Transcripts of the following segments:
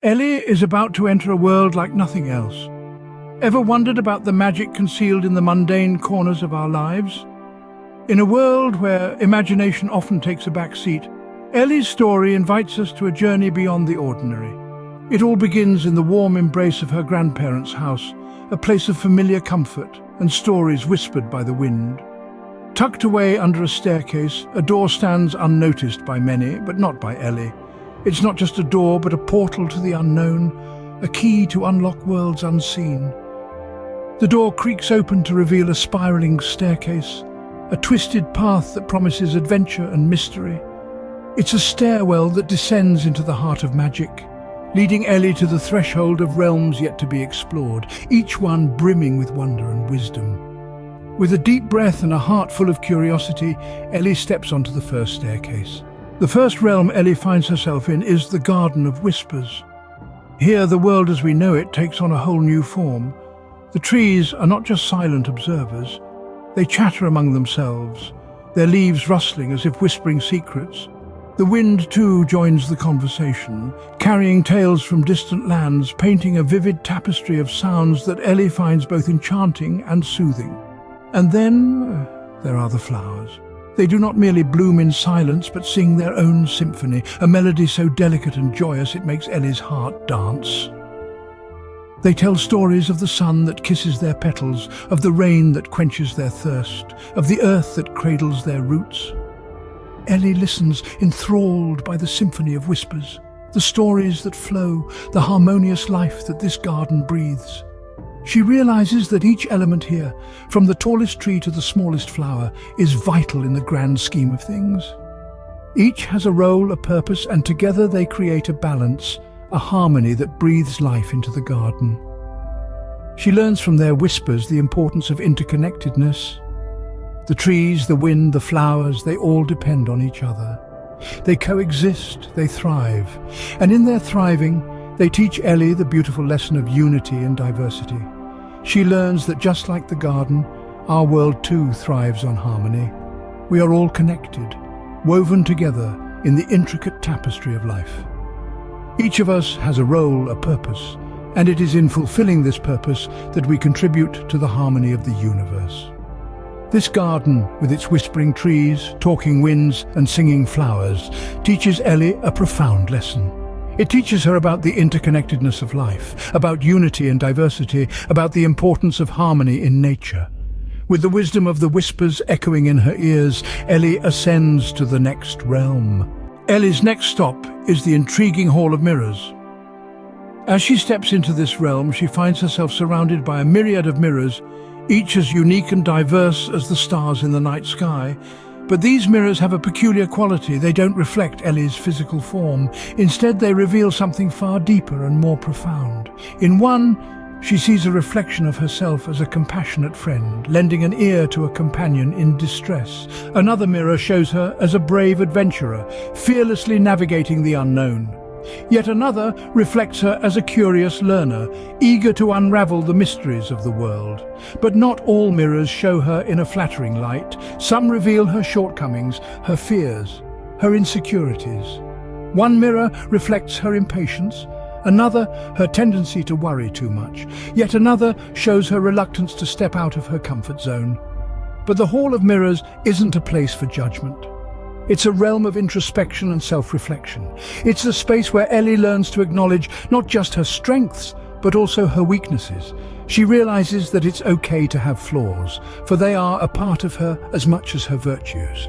Ellie is about to enter a world like nothing else. Ever wondered about the magic concealed in the mundane corners of our lives? In a world where imagination often takes a back seat, Ellie's story invites us to a journey beyond the ordinary. It all begins in the warm embrace of her grandparents' house, a place of familiar comfort and stories whispered by the wind. Tucked away under a staircase, a door stands unnoticed by many, but not by Ellie. It's not just a door, but a portal to the unknown, a key to unlock worlds unseen. The door creaks open to reveal a spiraling staircase, a twisted path that promises adventure and mystery. It's a stairwell that descends into the heart of magic, leading Ellie to the threshold of realms yet to be explored, each one brimming with wonder and wisdom. With a deep breath and a heart full of curiosity, Ellie steps onto the first staircase. The first realm Ellie finds herself in is the Garden of Whispers. Here, the world as we know it takes on a whole new form. The trees are not just silent observers. They chatter among themselves, their leaves rustling as if whispering secrets. The wind, too, joins the conversation, carrying tales from distant lands, painting a vivid tapestry of sounds that Ellie finds both enchanting and soothing. And then there are the flowers. They do not merely bloom in silence, but sing their own symphony, a melody so delicate and joyous it makes Ellie's heart dance. They tell stories of the sun that kisses their petals, of the rain that quenches their thirst, of the earth that cradles their roots. Ellie listens, enthralled by the symphony of whispers, the stories that flow, the harmonious life that this garden breathes. She realizes that each element here, from the tallest tree to the smallest flower, is vital in the grand scheme of things. Each has a role, a purpose, and together they create a balance, a harmony that breathes life into the garden. She learns from their whispers the importance of interconnectedness. The trees, the wind, the flowers, they all depend on each other. They coexist, they thrive, and in their thriving, they teach Ellie the beautiful lesson of unity and diversity. She learns that just like the garden, our world too thrives on harmony. We are all connected, woven together in the intricate tapestry of life. Each of us has a role, a purpose, and it is in fulfilling this purpose that we contribute to the harmony of the universe. This garden, with its whispering trees, talking winds, and singing flowers, teaches Ellie a profound lesson. It teaches her about the interconnectedness of life, about unity and diversity, about the importance of harmony in nature. With the wisdom of the whispers echoing in her ears, Ellie ascends to the next realm. Ellie's next stop is the intriguing Hall of Mirrors. As she steps into this realm, she finds herself surrounded by a myriad of mirrors, each as unique and diverse as the stars in the night sky. But these mirrors have a peculiar quality. They don't reflect Ellie's physical form. Instead, they reveal something far deeper and more profound. In one, she sees a reflection of herself as a compassionate friend, lending an ear to a companion in distress. Another mirror shows her as a brave adventurer, fearlessly navigating the unknown. Yet another reflects her as a curious learner, eager to unravel the mysteries of the world. But not all mirrors show her in a flattering light. Some reveal her shortcomings, her fears, her insecurities. One mirror reflects her impatience, another her tendency to worry too much. Yet another shows her reluctance to step out of her comfort zone. But the Hall of Mirrors isn't a place for judgment. It's a realm of introspection and self-reflection. It's a space where Ellie learns to acknowledge not just her strengths, but also her weaknesses. She realizes that it's okay to have flaws, for they are a part of her as much as her virtues.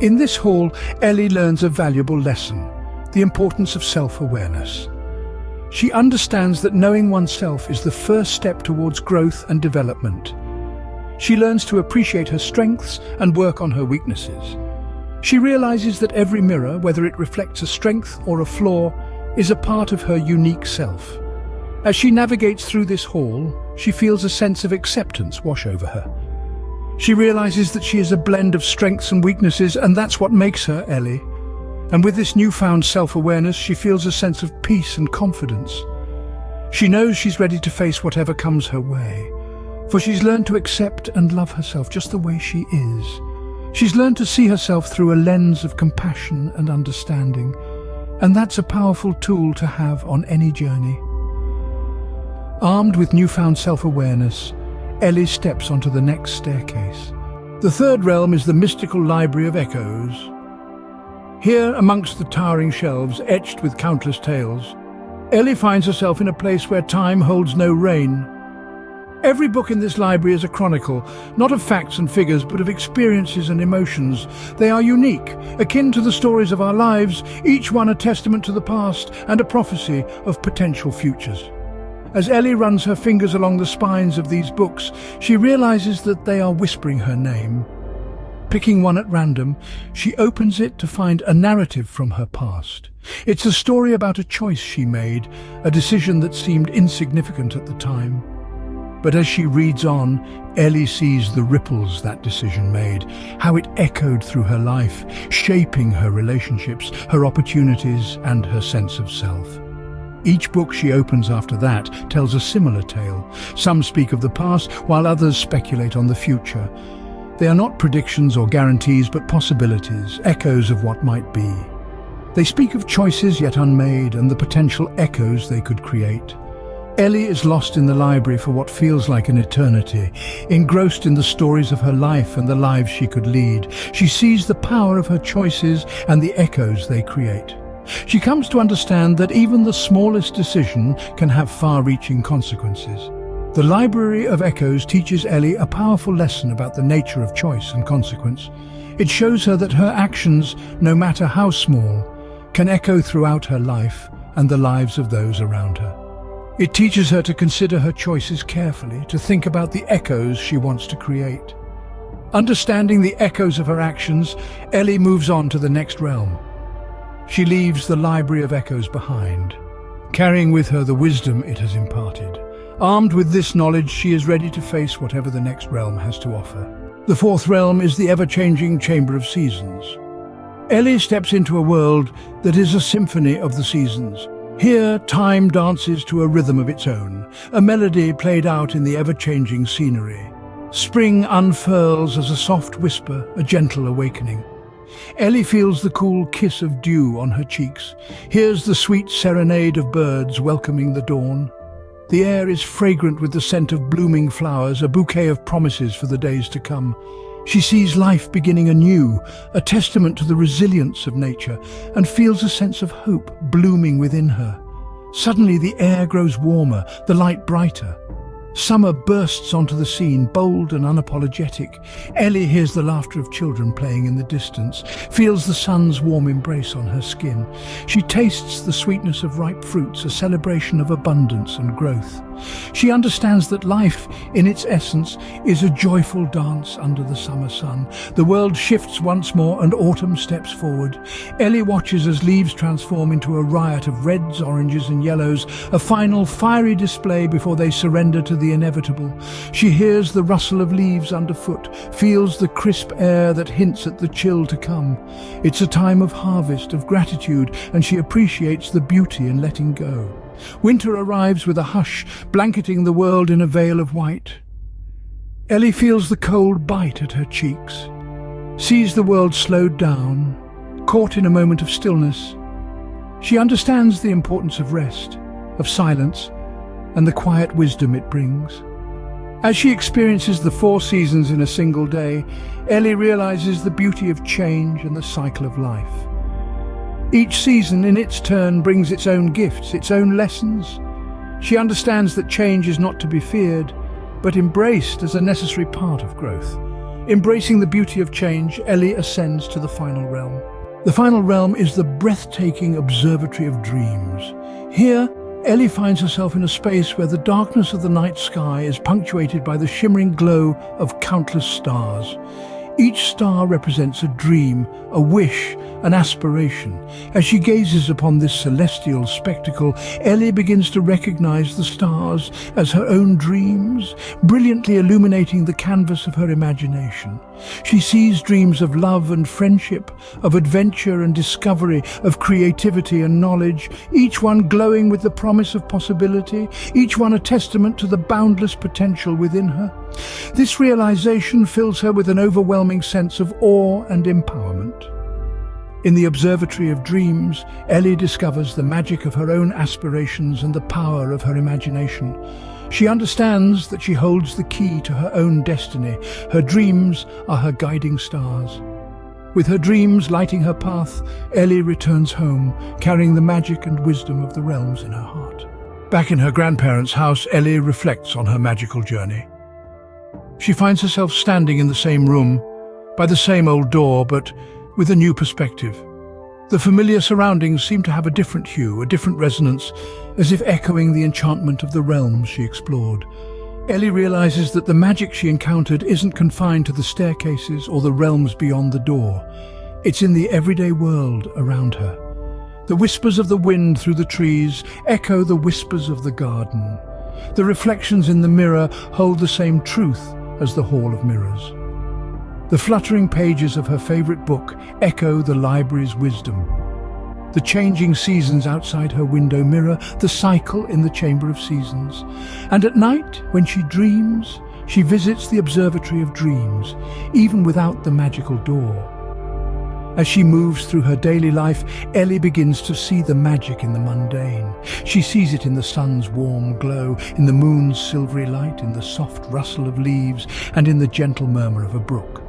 In this hall, Ellie learns a valuable lesson, the importance of self-awareness. She understands that knowing oneself is the first step towards growth and development. She learns to appreciate her strengths and work on her weaknesses. She realizes that every mirror, whether it reflects a strength or a flaw, is a part of her unique self. As she navigates through this hall, she feels a sense of acceptance wash over her. She realizes that she is a blend of strengths and weaknesses, and that's what makes her Ellie. And with this newfound self-awareness, she feels a sense of peace and confidence. She knows she's ready to face whatever comes her way, for she's learned to accept and love herself just the way she is. She's learned to see herself through a lens of compassion and understanding. And that's a powerful tool to have on any journey. Armed with newfound self-awareness, Ellie steps onto the next staircase. The third realm is the mystical library of echoes. Here, amongst the towering shelves etched with countless tales, Ellie finds herself in a place where time holds no reign. Every book in this library is a chronicle, not of facts and figures, but of experiences and emotions. They are unique, akin to the stories of our lives, each one a testament to the past and a prophecy of potential futures. As Ellie runs her fingers along the spines of these books, she realizes that they are whispering her name. Picking one at random, she opens it to find a narrative from her past. It's a story about a choice she made, a decision that seemed insignificant at the time. But as she reads on, Ellie sees the ripples that decision made, how it echoed through her life, shaping her relationships, her opportunities, and her sense of self. Each book she opens after that tells a similar tale. Some speak of the past, while others speculate on the future. They are not predictions or guarantees, but possibilities, echoes of what might be. They speak of choices yet unmade and the potential echoes they could create. Ellie is lost in the library for what feels like an eternity, engrossed in the stories of her life and the lives she could lead. She sees the power of her choices and the echoes they create. She comes to understand that even the smallest decision can have far-reaching consequences. The Library of Echoes teaches Ellie a powerful lesson about the nature of choice and consequence. It shows her that her actions, no matter how small, can echo throughout her life and the lives of those around her. It teaches her to consider her choices carefully, to think about the echoes she wants to create. Understanding the echoes of her actions, Ellie moves on to the next realm. She leaves the Library of Echoes behind, carrying with her the wisdom it has imparted. Armed with this knowledge, she is ready to face whatever the next realm has to offer. The fourth realm is the ever-changing Chamber of Seasons. Ellie steps into a world that is a symphony of the seasons. Here, time dances to a rhythm of its own, a melody played out in the ever-changing scenery. Spring unfurls as a soft whisper, a gentle awakening. Ellie feels the cool kiss of dew on her cheeks, hears the sweet serenade of birds welcoming the dawn. The air is fragrant with the scent of blooming flowers, a bouquet of promises for the days to come. She sees life beginning anew, a testament to the resilience of nature, and feels a sense of hope blooming within her. Suddenly the air grows warmer, the light brighter. Summer bursts onto the scene, bold and unapologetic. Ellie hears the laughter of children playing in the distance, feels the sun's warm embrace on her skin. She tastes the sweetness of ripe fruits, a celebration of abundance and growth. She understands that life, in its essence, is a joyful dance under the summer sun. The world shifts once more and autumn steps forward. Ellie watches as leaves transform into a riot of reds, oranges and yellows, a final fiery display before they surrender to the inevitable. She hears the rustle of leaves underfoot, feels the crisp air that hints at the chill to come. It's a time of harvest, of gratitude, and she appreciates the beauty in letting go. Winter arrives with a hush, blanketing the world in a veil of white. Ellie feels the cold bite at her cheeks, sees the world slowed down, caught in a moment of stillness. She understands the importance of rest, of silence, and the quiet wisdom it brings. As she experiences the 4 seasons in a single day, Ellie realizes the beauty of change and the cycle of life. Each season, in its turn, brings its own gifts, its own lessons. She understands that change is not to be feared, but embraced as a necessary part of growth. Embracing the beauty of change, Ellie ascends to the final realm. The final realm is the breathtaking observatory of dreams. Here, Ellie finds herself in a space where the darkness of the night sky is punctuated by the shimmering glow of countless stars. Each star represents a dream, a wish, an aspiration. As she gazes upon this celestial spectacle, Ellie begins to recognize the stars as her own dreams, brilliantly illuminating the canvas of her imagination. She sees dreams of love and friendship, of adventure and discovery, of creativity and knowledge, each one glowing with the promise of possibility, each one a testament to the boundless potential within her. This realization fills her with an overwhelming sense of awe and empowerment. In the Observatory of Dreams, Ellie discovers the magic of her own aspirations and the power of her imagination. She understands that she holds the key to her own destiny. Her dreams are her guiding stars. With her dreams lighting her path, Ellie returns home, carrying the magic and wisdom of the realms in her heart. Back in her grandparents' house, Ellie reflects on her magical journey. She finds herself standing in the same room, by the same old door, but with a new perspective. The familiar surroundings seem to have a different hue, a different resonance, as if echoing the enchantment of the realms she explored. Ellie realizes that the magic she encountered isn't confined to the staircases or the realms beyond the door. It's in the everyday world around her. The whispers of the wind through the trees echo the whispers of the garden. The reflections in the mirror hold the same truth as the Hall of Mirrors. The fluttering pages of her favorite book echo the library's wisdom. The changing seasons outside her window mirror the cycle in the Chamber of Seasons. And at night, when she dreams, she visits the Observatory of Dreams, even without the magical door. As she moves through her daily life, Ellie begins to see the magic in the mundane. She sees it in the sun's warm glow, in the moon's silvery light, in the soft rustle of leaves, and in the gentle murmur of a brook.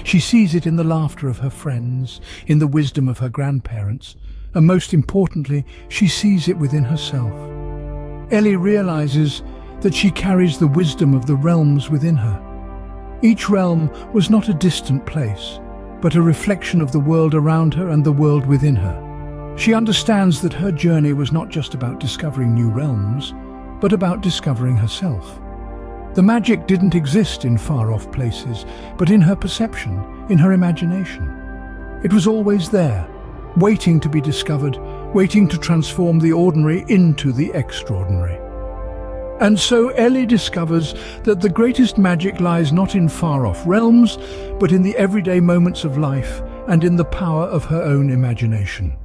She sees it in the laughter of her friends, in the wisdom of her grandparents, and most importantly, she sees it within herself. Ellie realizes that she carries the wisdom of the realms within her. Each realm was not a distant place, but a reflection of the world around her and the world within her. She understands that her journey was not just about discovering new realms, but about discovering herself. The magic didn't exist in far-off places, but in her perception, in her imagination. It was always there, waiting to be discovered, waiting to transform the ordinary into the extraordinary. And so Ellie discovers that the greatest magic lies not in far-off realms, but in the everyday moments of life and in the power of her own imagination.